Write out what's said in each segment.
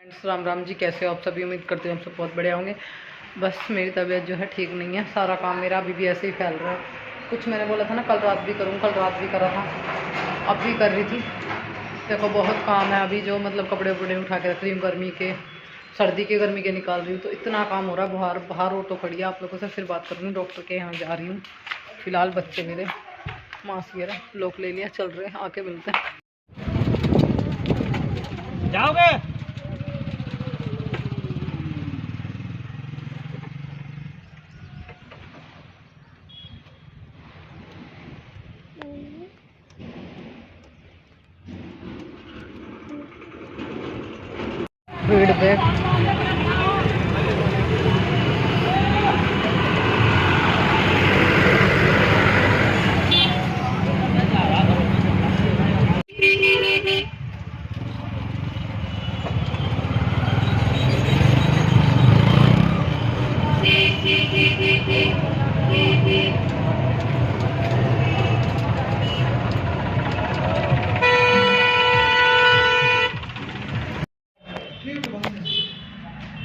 Friends Ram Ram ji, कैसे हो आप सभी। उम्मीद करते हो हम सब बहुत बढ़िया होंगे। बस मेरी तबीयत जो है ठीक नहीं है। सारा काम मेरा अभी भी ऐसे ही फैल रहा है। कुछ मैंने बोला था ना कल रात भी करूँ, कल रात भी करा था, अब भी कर रही थी। देखो बहुत काम है अभी, जो मतलब कपड़े वपड़े उठा के रख रही हूँ, गर्मी के सर्दी के गर्मी के निकाल रही हूँ, तो इतना काम हो रहा है। बाहर बाहर ऑटो खड़ी है, आप लोगों से फिर बात करूँगी। डॉक्टर के यहाँ जा रही हूँ फिलहाल। बच्चे मेरे मास्क वगैरह लोग ले लिया, चल रहे हैं, आके मिलते हैं। जाओगे? फीडबैक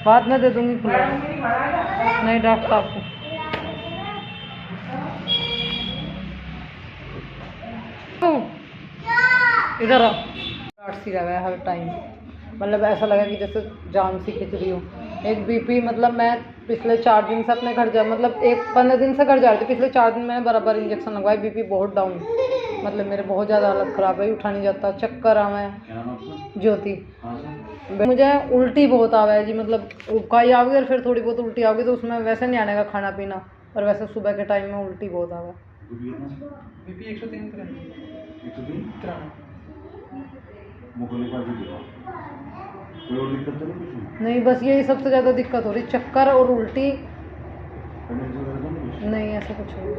बाद में दे दूंगी खुला। नहीं डॉक्टर साहब को इधर आ। सी रहा है हर टाइम, मतलब ऐसा लगा कि जैसे जान सी खिंच रही हो। एक बीपी, मतलब मैं पिछले 4 दिन से अपने घर जा, मतलब 15 दिन से घर जा रही थी। पिछले 4 दिन मैंने बराबर इंजेक्शन लगवाए। बीपी बहुत डाउन, मतलब मेरे बहुत ज़्यादा हालत ख़राब है। उठा नहीं जाता, चक्कर आवे है। ज्योति मुझे उल्टी बहुत आवा है जी, मतलब उबकाई आओगी और फिर थोड़ी बहुत उल्टी आओगी, तो उसमें वैसे नहीं आने का खाना पीना, और वैसे सुबह के टाइम में उल्टी बहुत आवा। बीपी 103 नहीं, बस यही सबसे ज़्यादा दिक्कत हो रही, चक्कर और उल्टी। नहीं ऐसा कुछ नहीं।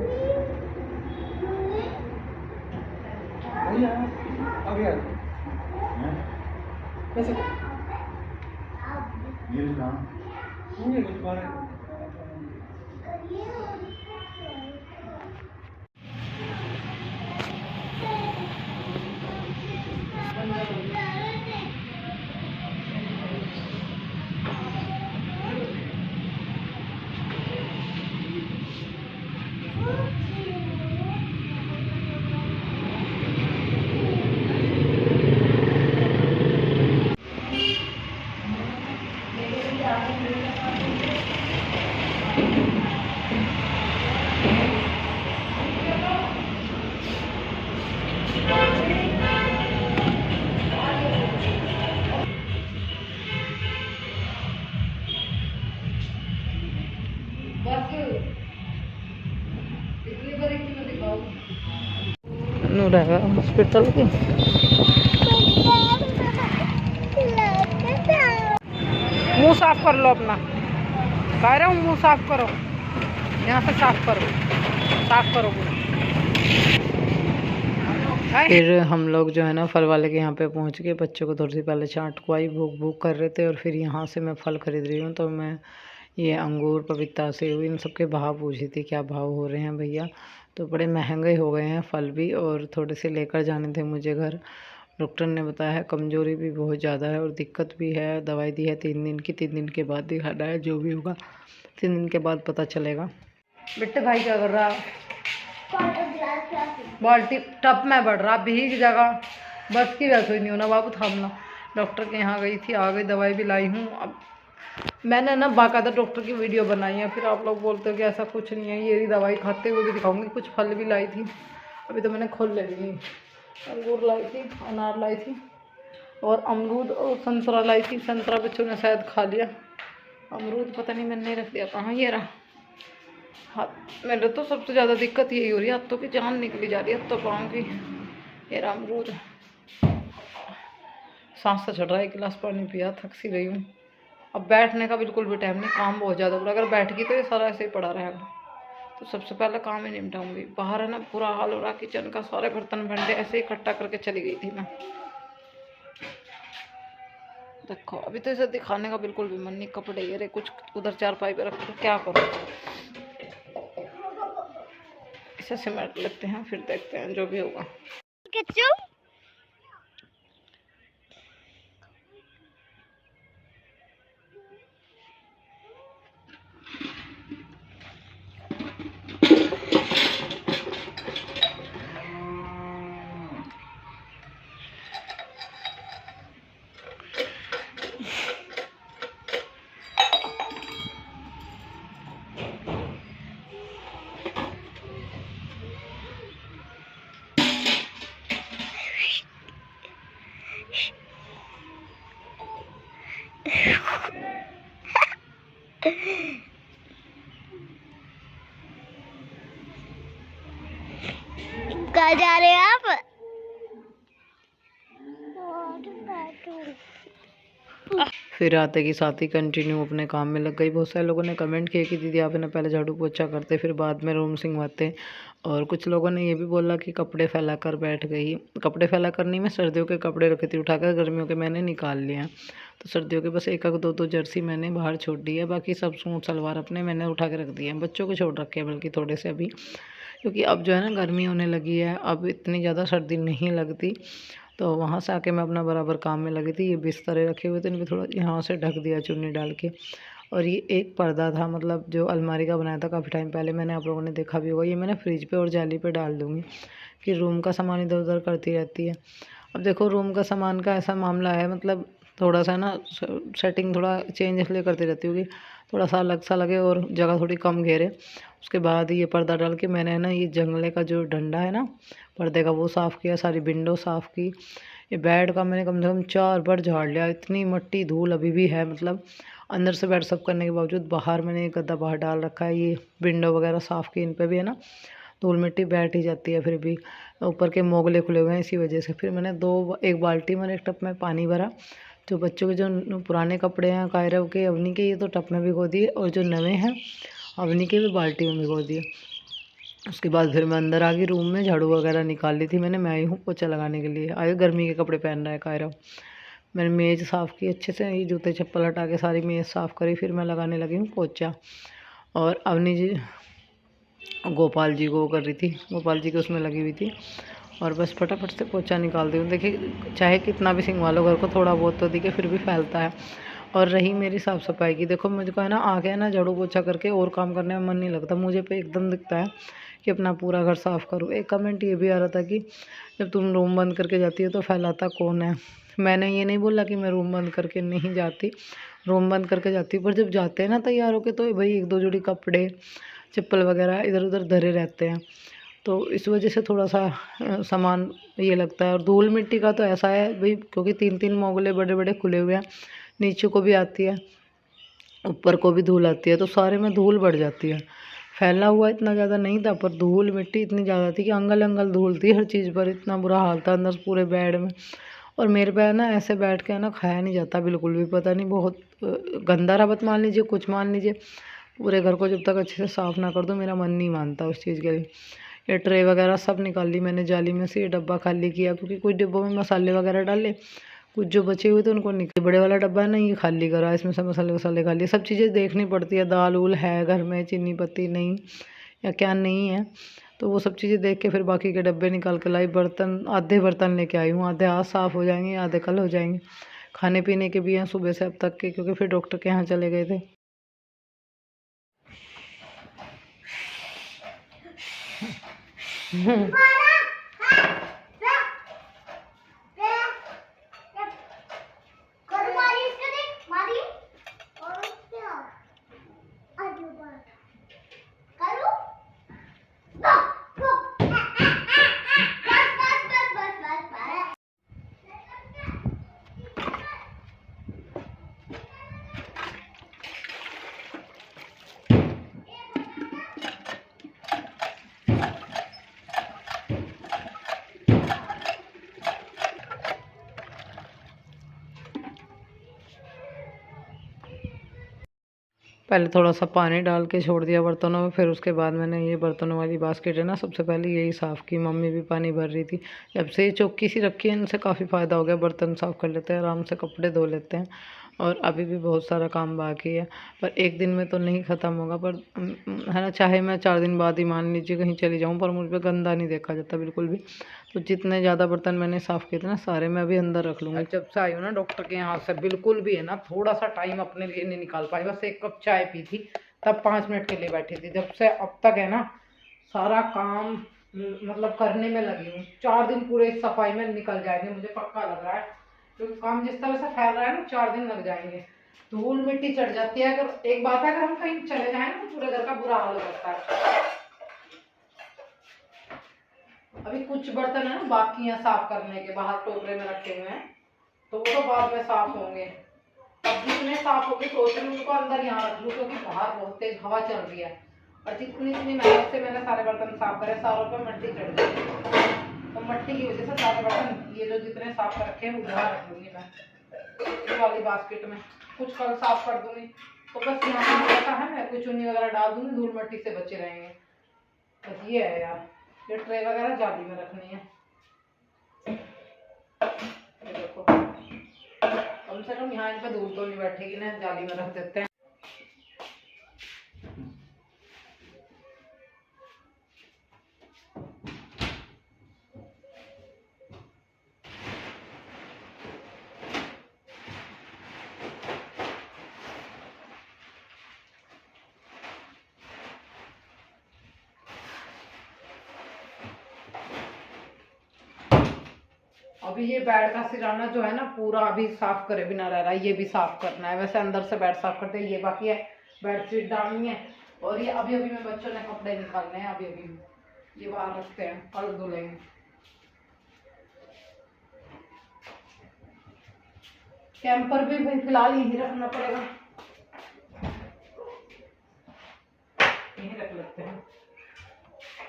रहेगा हॉस्पिटल की। मुंह साफ कर लो अपना, कह रहा हूँ मुंह साफ करो, यहाँ से साफ करो, साफ करो पूरा। फिर हम लोग जो है ना फल वाले के यहाँ पे पहुँच गए। बच्चों को थोड़ी सी पहले चाट खुआई, भूख भूख कर रहे थे। और फिर यहाँ से मैं फल खरीद रही हूँ, तो मैं ये अंगूर, पपीता, सेब, इन सब के भाव पूछी थी, क्या भाव हो रहे हैं भैया। तो बड़े महंगे हो गए हैं फल भी, और थोड़े से लेकर जाने थे मुझे घर। डॉक्टर ने बताया है कमज़ोरी भी बहुत ज़्यादा है और दिक्कत भी है। दवाई दी है 3 दिन की, 3 दिन के बाद दिखाना है। जो भी होगा 3 दिन के बाद पता चलेगा। बेटे भाई क्या कर रहा है? बाल्टी टप में बढ़ रहा, भीग जगह, बस की वैसे ही नहीं होना बाबू, थामना। डॉक्टर के यहाँ गई थी, आ गई, दवाई भी लाई हूँ। अब मैंने ना बाकायदा डॉक्टर की वीडियो बनाई है, फिर आप लोग बोलते हो कि ऐसा कुछ नहीं है। ये दवाई खाते हुए भी दिखाऊंगी। कुछ फल भी लाई थी, अभी तो मैंने खोल ले ली। अंगूर लाई थी, अनार लाई थी, और अमरूद और संतरा लाई थी। संतरा बच्चों ने शायद खा लिया, अमरूद पता नहीं मैंने रख दिया कहाँ। ये रहा। हाँ, मेरे तो सबसे ज़्यादा दिक्कत यही हो रही है, हाथों की जान निकली जा रही है, तो पाँव की। ये रहा अमरूद। सांस से चढ़ रहा है, 1 गिलास पानी पिया, थक सी रही हूँ। अब बैठने का बिल्कुल भी टाइम नहीं, काम बहुत ज़्यादा हो रहा है। अगर बैठ गई तो ये सारा ऐसे ही पड़ा रहेगा, तो सबसे पहले काम ही निपटाऊंगी। बाहर है ना बुरा हाल हो रहा, किचन का सारे बर्तन भंडे ऐसे ही इकट्ठा करके चली गई थी मैं। देखो अभी तो इसे दिखाने का बिल्कुल भी मन नहीं। कपड़े ये रहे, कुछ उधर चारपाई पे रखो, क्या करो, इसे सिमट लेते हैं, फिर देखते हैं जो भी होगा। कहाँ जा रहे हैं आप? फिर आते के साथ ही कंटिन्यू अपने काम में लग गई। बहुत सारे लोगों ने कमेंट किए कि दीदी आप ना पहले झाड़ू पोछा करते फिर बाद में रूम सिंगवाते, और कुछ लोगों ने ये भी बोला कि कपड़े फैला कर बैठ गई। कपड़े फैला कर नहीं, मैं सर्दियों के कपड़े रखे थे उठाकर, गर्मियों के मैंने निकाल लिए हैं। तो सर्दियों के बस एक दो जर्सी मैंने बाहर छोड़ दी है, बाकी सब सूट सलवार अपने मैंने उठा के रख दिए हैं। बच्चों को छोड़ रखे हैं बल्कि थोड़े से अभी, क्योंकि अब जो है ना गर्मी होने लगी है, अब इतनी ज़्यादा सर्दी नहीं लगती। तो वहाँ से आके मैं अपना बराबर काम में लगी थी। ये बिस्तरे रखे हुए थे, इनको थोड़ा यहाँ से ढक दिया चुन्नी डाल के। और ये एक पर्दा था, मतलब जो अलमारी का बनाया था काफ़ी टाइम पहले, मैंने आप लोगों ने देखा भी होगा। ये मैंने फ्रिज पे और जाली पे डाल दूँगी कि रूम का सामान इधर उधर करती रहती है। अब देखो रूम का सामान का ऐसा मामला है, मतलब थोड़ा सा ना सेटिंग थोड़ा चेंज इसलिए करती रहती होगी, थोड़ा सा अलग सा लगे और जगह थोड़ी कम घेरे। उसके बाद ये पर्दा डाल के मैंने ना ये जंगले का जो डंडा है ना पर्दे का, वो साफ़ किया, सारी विंडो साफ़ की। ये बेड का मैंने कम से कम 4 बार झाड़ लिया। इतनी मिट्टी धूल अभी भी है, मतलब अंदर से बेड सब करने के बावजूद बाहर मैंने एक गद्दा बाहर डाल रखा है। ये विंडो वगैरह साफ़ की, इन पे भी है ना धूल मिट्टी बैठ ही जाती है, फिर भी ऊपर के मोगले खुले हुए हैं इसी वजह से। फिर मैंने एक बाल्टी में एक टब में पानी भरा, जो बच्चों के जो पुराने कपड़े हैं कायरव के अवनी के, ये तो टब में भिगो दिए, और जो नए हैं अवनी के भी बाल्टी में भिगो दिए। उसके बाद फिर मैं अंदर आ गई रूम में, झाड़ू वगैरह निकाल ली थी मैंने, मैं आई हूँ पोछा लगाने के लिए। आए गर्मी के कपड़े पहन रहा है कायरव। मैंने मेज़ साफ़ की अच्छे से, ये जूते चप्पल हटा के सारी मेज़ साफ़ करी, फिर मैं लगाने लगी हूँ पोछा। और अवनी जी गोपाल जी को कर रही थी, गोपाल जी के उसमें लगी हुई थी, और बस फटाफट से पोछा निकाल दी हूँ। देखिए चाहे कितना भी सिंगवा लो घर को, थोड़ा बहुत तो दिखे फिर भी फैलता है। और रही मेरी साफ़ सफाई की, देखो मुझको है ना आके है ना झाड़ू पोछा करके और काम करने में मन नहीं लगता, मुझे पे एकदम दिखता है कि अपना पूरा घर साफ़ करूँ। एक कमेंट ये भी आ रहा था कि जब तुम रूम बंद करके जाती हो तो फैलाता कौन है। मैंने ये नहीं बोला कि मैं रूम बंद करके नहीं जाती, रूम बंद करके जाती हूँ, पर जब जाते हैं ना तैयार होके तो भाई एक दो जोड़ी कपड़े चप्पल वगैरह इधर उधर धरे रहते हैं, तो इस वजह से थोड़ा सा सामान ये लगता है। और धूल मिट्टी का तो ऐसा है भाई, क्योंकि 3-3 मोगले बड़े बड़े खुले हुए हैं, नीचे को भी आती है ऊपर को भी धूल आती है, तो सारे में धूल बढ़ जाती है। फैला हुआ इतना ज़्यादा नहीं था, पर धूल मिट्टी इतनी ज़्यादा थी कि अंगल अंगल धूल थी हर चीज़ पर, इतना बुरा हाल था अंदर पूरे बेड में। और मेरे पे ना ऐसे बैठ के ना खाया नहीं जाता बिल्कुल भी, पता नहीं बहुत गंदा रहा, मान लीजिए कुछ मान लीजिए। पूरे घर को जब तक अच्छे से साफ़ ना कर दो मेरा मन नहीं मानता उस चीज़ के लिए। ये ट्रे वगैरह सब निकाल ली मैंने जाली में से, ये डब्बा खाली किया, क्योंकि कुछ डिब्बों में मसाले वगैरह डाले, कुछ जो बचे हुए थे उनको निकल। बड़े वाला डब्बा है ना ये खाली करा, इसमें सब मसाले वसाले खा लिए। सब चीज़ें देखनी पड़ती है, दाल उल है घर में, चीनी पत्ती नहीं या क्या नहीं है, तो वो सब चीज़ें देख के फिर बाकी के डब्बे निकाल के लाई। बर्तन आधे बर्तन लेके आई हूँ, आधे आज साफ़ हो जाएंगे, आधे कल हो जाएंगे। खाने पीने के भी हैं सुबह से अब तक के, क्योंकि फिर डॉक्टर के यहाँ चले गए थे। पहले थोड़ा सा पानी डाल के छोड़ दिया बर्तनों में, फिर उसके बाद मैंने ये बर्तनों वाली बास्केट है ना सबसे पहले यही साफ़ की। मम्मी भी पानी भर रही थी, जब से ये चौकी सी रखी है इनसे काफ़ी फ़ायदा हो गया, बर्तन साफ़ कर लेते हैं आराम से, कपड़े धो लेते हैं। और अभी भी बहुत सारा काम बाकी है, पर एक दिन में तो नहीं ख़त्म होगा, पर है ना, चाहे मैं 4 दिन बाद ही मान लीजिए कहीं चली जाऊँ, पर मुझ पर गंदा नहीं देखा जाता बिल्कुल भी। तो जितने ज़्यादा बर्तन मैंने साफ़ किए थे ना सारे मैं अभी अंदर रख लूँगी। जब से आई हूँ ना डॉक्टर के यहाँ से, बिल्कुल भी है ना थोड़ा सा टाइम अपने लिए नहीं निकाल पाई, बस एक कप चाय पी थी तब 5 मिनट के लिए बैठी थी। जब से अब तक है ना सारा काम मतलब करने में लगी हूँ। 4 दिन पूरे इस सफाई में निकल जाएंगे मुझे पक्का लग रहा है, क्योंकि काम जिस तरह से फैल रहा है ना 4 दिन लग जाएंगे। धूल मिट्टी चढ़ जाती है, अगर एक बात है अगर हम कहीं चले जाए ना तो पूरे घर का बुरा हाल हो जाता है। अभी कुछ बर्तन है ना बाकी हैं साफ करने के, बाहर टोकरे में रखे हुए हैं, तो वो तो बाद में साफ होंगे। अब जितने साफ हो गए सोच रही हूँ उनको अंदर यहाँ रख लूँ, क्योंकि बाहर बहुत तेज हवा चल रही है। और जितनी इतनी मेहनत से मैंने सारे बर्तन साफ करे, सारों पे मिट्टी चढ़ गई, तो मिट्टी की वजह से सारे बर्तन ये जो जितने साफ कर रखे हैं वो बाहर रख लूँगी मैं ये वाली बास्केट में। कुछ कल साफ कर दूँगी, तो बस यहाँ ऐसा है मैं कोई चुन्नी वगैरह डाल दूँगी, धूल मिट्टी से बचे रहेंगे। बस ये है यार, ये ट्रे वगैरह जाली में रखनी है। देखो कम से कम यहाँ इन पर धूल तो नहीं बैठेगी ना, जाली में रख देते हैं। अभी ये बेड का सिराना जो है ना पूरा अभी साफ करे बिना रह रहा है, ये भी साफ करना है। वैसे अंदर से बेड साफ करते हैं, ये बाकी है बेडशीट डालनी है। और ये अभी अभी में बच्चों ने कपड़े निकालने हैं, अभी अभी ये बाहर रखते हैं, कल धुलेंगे। कैंपर भी भाई फिलहाल यहीं रखना पड़ेगा, यहीं रख लेते हैं।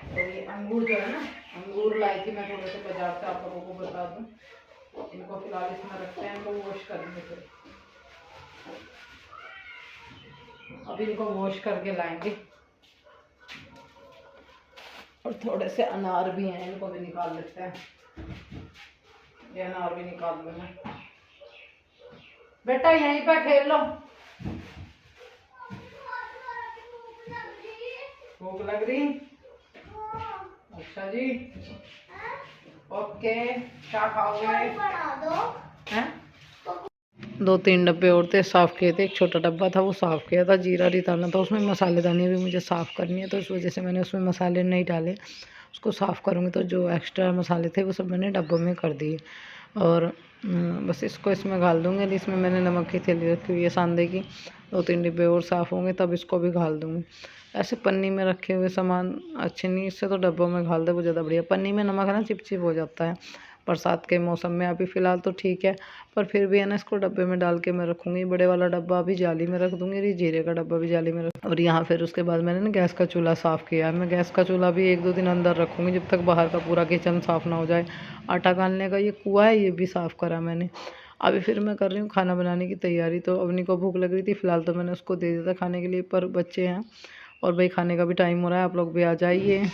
और ये अंगूर जो है ना, अंगूर लाई थी मैं थोड़े से बाजार से, आप लोगों को बता दूं। इनको फिलहाल इसमें रखते हैं, इनको वॉश करेंगे फिर। अभी इनको वॉश करके लाएंगे। और थोड़े से अनार भी हैं, इनको भी निकाल लेते हैं। ये अनार भी निकाल लूँ मैं। बेटा यहीं पे खेल लो, भूख लग रही? अच्छा जी, ओके। क्या खाओगे? हैं? 2-3 डब्बे और थे, साफ़ किए थे। एक छोटा डब्बा था वो साफ़ किया था, जीरा डालना था उसमें, मसालेदानी भी मुझे साफ़ करनी है, तो इस वजह से मैंने उसमें मसाले नहीं डाले। उसको साफ़ करूँगी तो जो एक्स्ट्रा मसाले थे वो सब मैंने डब्बों में कर दिए। और बस इसको इसमें घाल दूँगी। इसमें मैंने नमक की थैली रखी हुई है सांदे की, 2-3 डिब्बे और साफ़ होंगे तब इसको भी घाल दूँगी। ऐसे पन्नी में रखे हुए सामान अच्छे नहीं, इससे तो डब्बों में घाल दे वो ज़्यादा बढ़िया। पन्नी में नमक है ना चिपचिप हो जाता है बरसात के मौसम में। अभी फ़िलहाल तो ठीक है, पर फिर भी है ना इसको डब्बे में डाल के मैं रखूँगी। बड़े वाला डब्बा भी जाली में रख दूँगी, ये जीरे का डब्बा भी जाली में रख। और यहाँ फिर उसके बाद मैंने ना गैस का चूल्हा साफ़ किया। मैं गैस का चूल्हा भी 1-2 दिन अंदर रखूँगी, जब तक बाहर का पूरा किचन साफ़ ना हो जाए। आटा गालने का ये कुआँ है, ये भी साफ़ करा मैंने। अभी फिर मैं कर रही हूँ खाना बनाने की तैयारी। तो अवनी को भूख लग रही थी, फ़िलहाल तो मैंने उसको दे दिया था खाने के लिए, पर बच्चे हैं और भाई खाने का भी टाइम हो रहा है, आप लोग भी आ जाइए।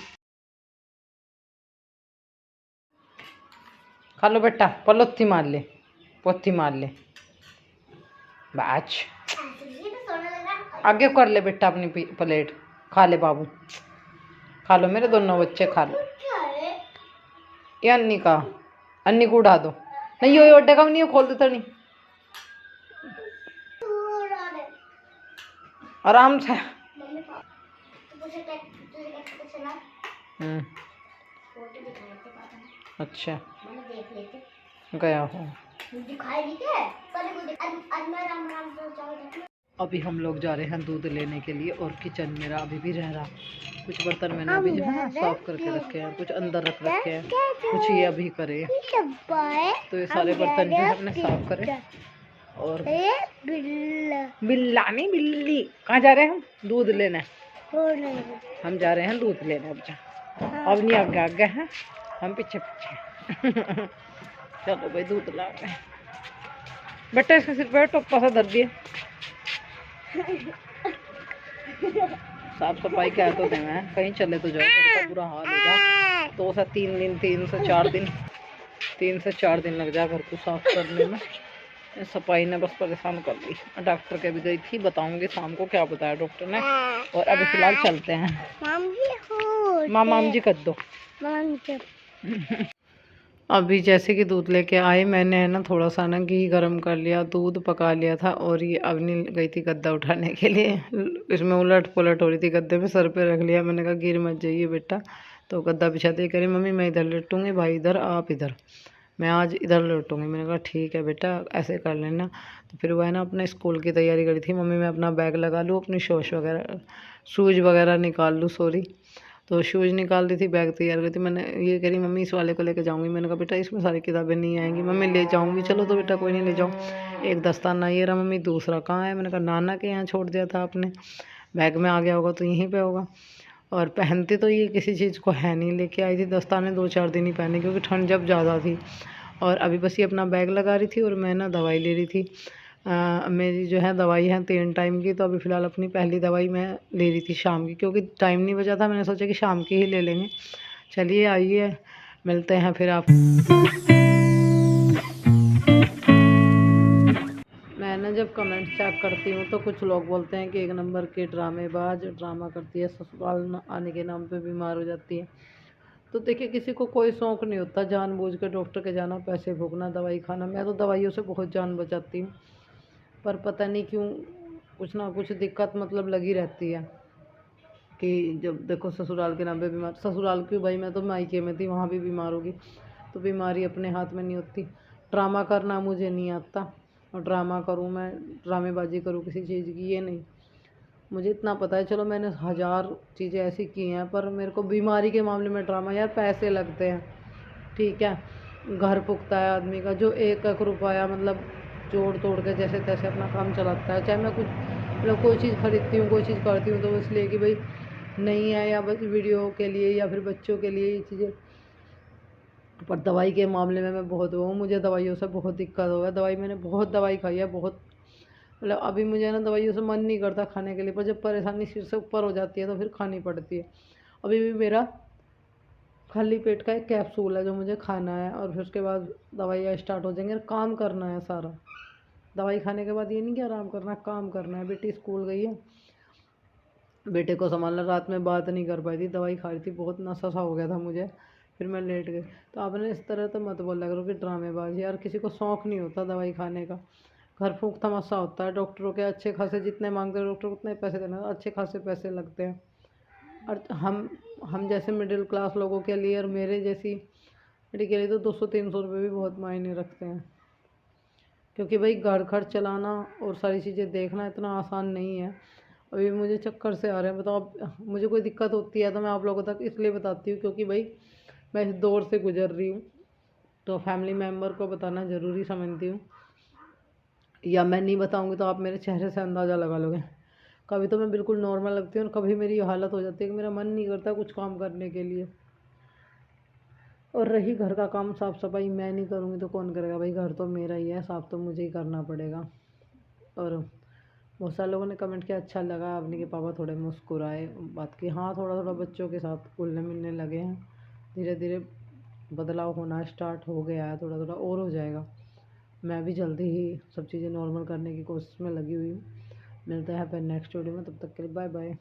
खा लो बेटा, पलोत्ती मार ले, पोथी मार ले, बाच आगे कर ले बेटा अपनी प्लेट। खा ले बाबू, खा लो मेरे दोनों बच्चे, खा लो। ये अन्नी का, अन्नी को उड़ा दो। नहीं यो ओडे का नहीं, खोल देता नहीं, आराम से। अच्छा गया हूँ। अभी हम लोग जा रहे हैं दूध लेने के लिए, और किचन मेरा अभी भी रह रहा। कुछ बर्तन मैंने अभी जो है ना साफ करके रखे हैं, कुछ अंदर रख रखे हैं, कुछ ये अभी करे। तो ये सारे बर्तन जो है अपने साफ करें। और बिल्ला नहीं, बिल्ली। कहाँ जा रहे हैं हम? दूध लेने। हम जा रहे हैं दूध लेने। अब नहीं आगे आगे हैं, हम पीछे पीछे। चलो भाई दूध ला रहे हैं। बेटा इसके सिर पे टोपा सा धर दिए। साफ सफाई क्या तो देना है, कहीं चले तो जाओ, घर का बुरा हाल हो जाए। 2 से 3 दिन, 3 से 4 दिन, 3 से 4 दिन लग जाए घर को साफ करने में। सफाई ने बस परेशान कर दी। डॉक्टर के भी गई थी, बताऊंगी शाम को क्या बताया डॉक्टर ने। और अभी फिलहाल चलते हैं। माम जी कर दो। अभी जैसे कि दूध लेके आए, मैंने है ना थोड़ा सा ना घी गरम कर लिया, दूध पका लिया था। और ये अवनी गई थी गद्दा उठाने के लिए, इसमें उलट पुलट हो रही थी गद्दे पे, सर पे रख लिया। मैंने कहा गिर मत जाइए बेटा। तो गद्दा बिछा दे, कह रही मम्मी मैं इधर लेटूंगी, भाई इधर, आप इधर, मैं आज इधर लेटूंगी। मैंने कहा ठीक है बेटा, ऐसे कर लेना। तो फिर वह ना अपने स्कूल की तैयारी करी थी। मम्मी मैं अपना बैग लगा लूँ, अपनी शूज़ वगैरह निकाल लूँ, सॉरी। तो शूज़ निकाल रही थी, बैग तैयार कर थी। मैंने ये कह रही मम्मी इस वाले को लेकर जाऊँगी। मैंने कहा बेटा इसमें सारी किताबें नहीं आएंगी। मम्मी ले जाऊँगी। चलो तो बेटा कोई नहीं, ले जाऊँ। एक दस्ताना ये रहा मम्मी, दूसरा कहाँ है? मैंने कहा नाना के यहाँ छोड़ दिया था आपने, बैग में आ गया होगा तो यहीं पे होगा। और पहनती तो ये किसी चीज़ को है नहीं, लेके आई थी दस्ताने 2-4 दिन ही पहने क्योंकि ठंड जब ज़्यादा थी। और अभी बस ये अपना बैग लगा रही थी और मैं ना दवाई ले रही थी। मेरी जो है दवाई है 3 टाइम की, तो अभी फ़िलहाल अपनी पहली दवाई मैं ले रही थी शाम की, क्योंकि टाइम नहीं बचा था। मैंने सोचा कि शाम की ही ले लेंगे। चलिए आइए मिलते हैं फिर आप। मैं ना जब कमेंट चेक करती हूँ तो कुछ लोग बोलते हैं कि 1 नंबर के ड्रामेबाज, ड्रामा करती है, ससुराल आने के नाम पे बीमार हो जाती है। तो देखिए किसी को कोई शौक़ नहीं होता जानबूझ के डॉक्टर के जाना, पैसे फूकना, दवाई खाना। मैं तो दवाइयों से बहुत जान बचाती हूँ, पर पता नहीं क्यों कुछ ना कुछ दिक्कत मतलब लगी रहती है कि जब देखो ससुराल के नाम पे बीमार। ससुराल क्यों भाई, मैं तो मायके में थी, वहाँ भी बीमार होगी। तो बीमारी अपने हाथ में नहीं होती। ड्रामा करना मुझे नहीं आता, और ड्रामा करूँ मैं, ड्रामेबाजी करूँ किसी चीज़ की, ये नहीं। मुझे इतना पता है, चलो मैंने 1000 चीज़ें ऐसी की हैं, पर मेरे को बीमारी के मामले में ड्रामा, यार पैसे लगते हैं, ठीक है, घर पुगता है आदमी का, जो 1-1 रुपया मतलब जोड़ तोड़ के जैसे तैसे अपना काम चलाता है। चाहे मैं कुछ मतलब कोई चीज़ खरीदती हूँ, कोई चीज़ करती हूँ, तो इसलिए कि भाई नहीं है, या बस वीडियो के लिए या फिर बच्चों के लिए ये चीज़ें। पर दवाई के मामले में मैं बहुत वो हूँ, मुझे दवाइयों से बहुत दिक्कत हो गया। दवाई मैंने बहुत दवाई खाई है, बहुत, मतलब अभी मुझे ना दवाइयों से मन नहीं करता खाने के लिए, पर जब परेशानी सिर से ऊपर हो जाती है तो फिर खानी पड़ती है। अभी भी मेरा खाली पेट का एक कैप्सूल है जो मुझे खाना है, और फिर उसके बाद दवाइयाँ स्टार्ट हो जाएंगी और काम करना है सारा। दवाई खाने के बाद ये नहीं कि आराम करना है, काम करना है। बेटी स्कूल गई है, बेटे को संभालना, रात में बात नहीं कर पाई थी, दवाई खा रही थी, बहुत नशा सा हो गया था मुझे, फिर मैं लेट गई। तो आपने इस तरह तो मत बोला करो कि ड्रामेबाज, यार किसी को शौक़ नहीं होता दवाई खाने का, घर फूंक तमाशा होता है। डॉक्टरों के अच्छे खासे जितने मांगते हैं डॉक्टर उतने पैसे देना, अच्छे खासे पैसे लगते हैं। और हम जैसे मिडिल क्लास लोगों के लिए और मेरे जैसी बेटी के लिए तो 200-300 रुपये भी बहुत मायने रखते हैं, क्योंकि भाई घर खर्च चलाना और सारी चीज़ें देखना इतना आसान नहीं है। अभी मुझे चक्कर से आ रहे हैं, बताओ। अब मुझे कोई दिक्कत होती है तो मैं आप लोगों तक इसलिए बताती हूँ क्योंकि भाई मैं इस दौर से गुजर रही हूँ, तो फैमिली मेम्बर को बताना ज़रूरी समझती हूँ। या मैं नहीं बताऊँगी तो आप मेरे चेहरे से अंदाज़ा लगा लोगे। कभी तो मैं बिल्कुल नॉर्मल लगती हूँ और कभी मेरी ये हालत हो जाती है कि मेरा मन नहीं करता कुछ काम करने के लिए। और रही घर का काम, साफ़ सफाई मैं नहीं करूँगी तो कौन करेगा? भाई घर तो मेरा ही है, साफ़ तो मुझे ही करना पड़ेगा। और बहुत सारे लोगों ने कमेंट किया अच्छा लगा आपने कि पापा थोड़े मुस्कुराए, बात की। हाँ, थोड़ा थोड़ा बच्चों के साथ घुलने मिलने लगे हैं, धीरे धीरे बदलाव होना स्टार्ट हो गया है, थोड़ा थोड़ा और हो जाएगा। मैं भी जल्दी ही सब चीज़ें नॉर्मल करने की कोशिश में लगी हुई हूँ। मिलते हैं फिर नेक्स्ट वीडियो में, तब तक के लिए बाय बाय।